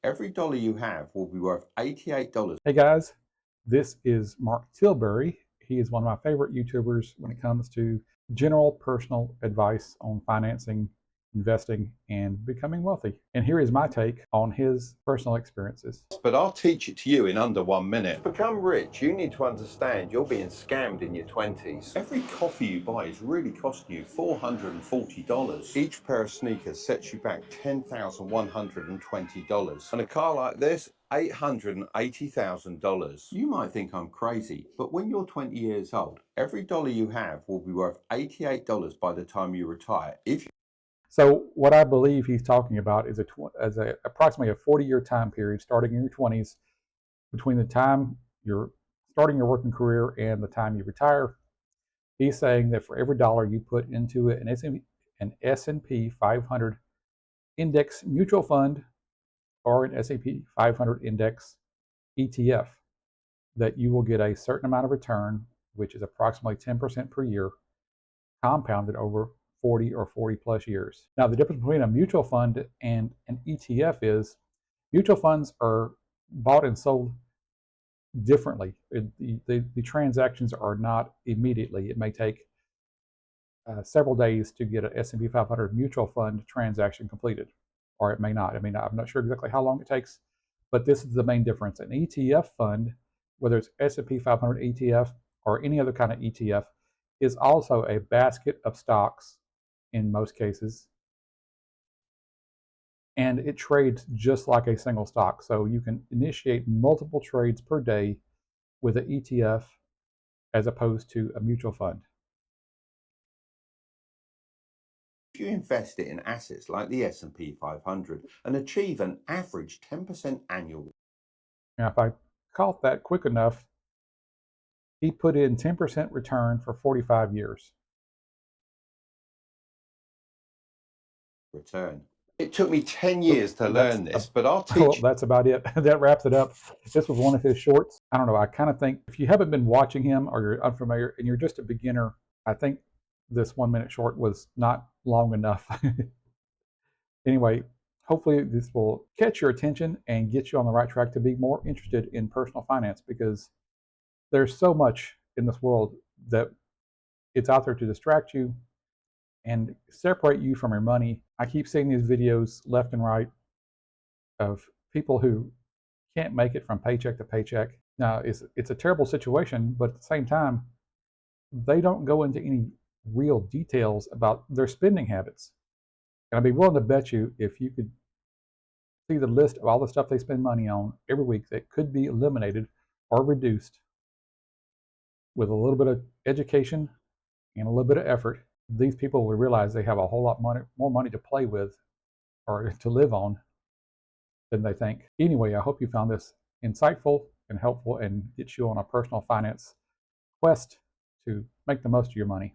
every dollar you have will be worth $88. Hey guys, this is Mark Tilbury. He is one of my favorite YouTubers when it comes to general personal advice on financing, investing, and becoming wealthy. And here is my take on his personal experiences. But I'll teach it to you in under 1 minute. To become rich, you need to understand you're being scammed in your 20s. Every coffee you buy is really costing you $440. Each pair of sneakers sets you back $10,120. And a car like this, $880,000. You might think I'm crazy, but when you're 20 years old, every dollar you have will be worth $88 by the time you retire. So what I believe he's talking about is approximately a 40-year time period starting in your 20s between the time you're starting your working career and the time you retire. He's saying that for every dollar you put into an S&P 500 index mutual fund or an S&P 500 index ETF, that you will get a certain amount of return, which is approximately 10% per year, compounded over 40 or 40 plus years. Now, the difference between a mutual fund and an ETF is mutual funds are bought and sold differently. The transactions are not immediately. It may take several days to get an S&P 500 mutual fund transaction completed, or it may not. I mean, I'm not sure exactly how long it takes, but this is the main difference. An ETF fund, whether it's S&P 500 ETF or any other kind of ETF, is also a basket of stocks in most cases, and it trades just like a single stock. So you can initiate multiple trades per day with an ETF as opposed to a mutual fund. If you invest it in assets like the S&P 500 and achieve an average 10% annual. Now, if I caught that quick enough, he put in 10% return for 45 years. Return. It took me 10 years to learn this, but I'll teach Well, that's about it. That wraps it up. This was one of his shorts. I don't know. I kind of think if you haven't been watching him or you're unfamiliar and you're just a beginner, I think this 1 minute short was not long enough. Anyway, hopefully this will catch your attention and get you on the right track to be more interested in personal finance, because there's so much in this world that it's out there to distract you and separate you from your money. I keep seeing these videos left and right of people who can't make it from paycheck to paycheck. Now, it's a terrible situation, but at the same time, they don't go into any real details about their spending habits. And I'd be willing to bet you, if you could see the list of all the stuff they spend money on every week that could be eliminated or reduced with a little bit of education and a little bit of effort, these people will realize they have a whole lot more money to play with or to live on than they think. Anyway, I hope you found this insightful and helpful and get you on a personal finance quest to make the most of your money.